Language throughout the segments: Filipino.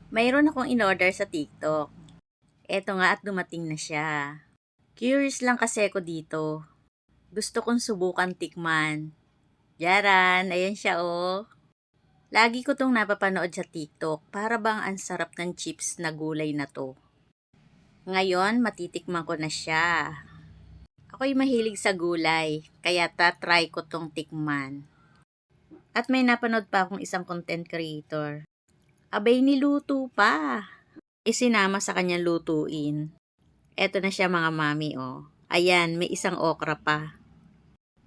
Mayroon akong in-order sa TikTok. Eto nga at dumating na siya. Curious lang kasi ako dito. Gusto kong subukan tikman. Yaran, ayan siya oh. Lagi ko tong napapanood sa TikTok. Para bang ang sarap ng chips na gulay na to. Ngayon, matitikman ko na siya. Ako'y mahilig sa gulay, kaya tatry ko tong tikman. At may napanood pa akong isang content creator. Abay, niluto pa. Isinama sa kanyang lutuin. Eto na siya mga mami, oh. Ayan, may isang okra pa.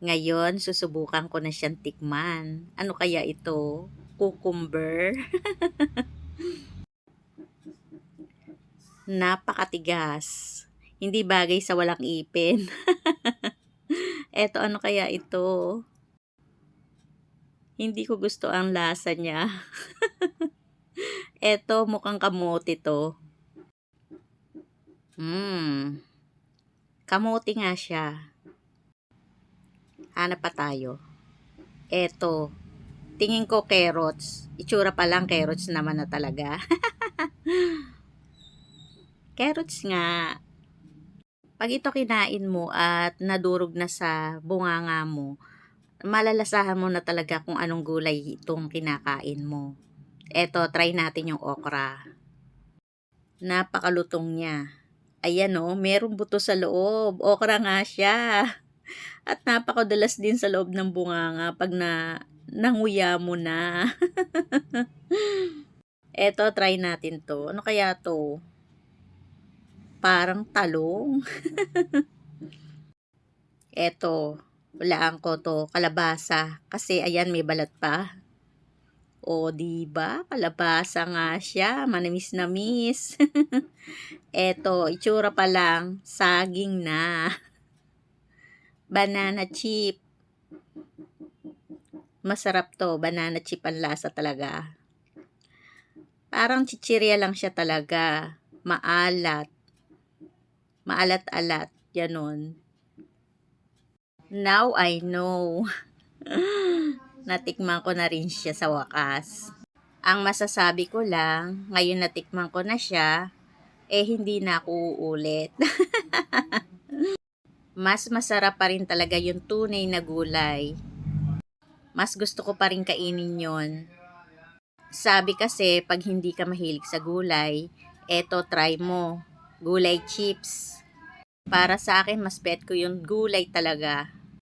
Ngayon, susubukan ko na siyang tikman. Ano kaya ito? Cucumber? Napakatigas. Hindi bagay sa walang ipin. Eto, ano kaya ito? Hindi ko gusto ang lasa niya. Eto, mukhang kamote to. Kamote nga siya. Hanap pa tayo. Eto, tingin ko carrots. Itsura pa lang carrots naman na talaga. Carrots nga. Pag ito kinain mo at nadurog na sa bunganga mo, malalasahan mo na talaga kung anong gulay itong kinakain mo. Eto, try natin yung okra. Napakalutong niya. Ayan o, merong buto sa loob. Okra nga siya. At napakadulas din sa loob ng bunganga pag nanguya mo na. Eto, try natin to. Ano kaya to? Parang talong. Eto, walaan ko to, kalabasa. Kasi ayan, may balat pa. O, diba? Kalabasa nga siya. Manamis-namis. Eto, itsura pa lang, saging na. Banana chip. Masarap to. Banana chip ang lasa talaga. Parang chichirya lang siya talaga. Maalat. Maalat-alat. Ganon. Now I know. Natikman ko na rin siya sa wakas. Ang masasabi ko lang, ngayon natikman ko na siya, hindi na ako uulit. Mas masarap pa rin talaga yung tunay na gulay. Mas gusto ko pa rin kainin yon. Sabi kasi, pag hindi ka mahilig sa gulay, eto try mo. Gulay chips. Para sa akin, mas bet ko yung gulay talaga.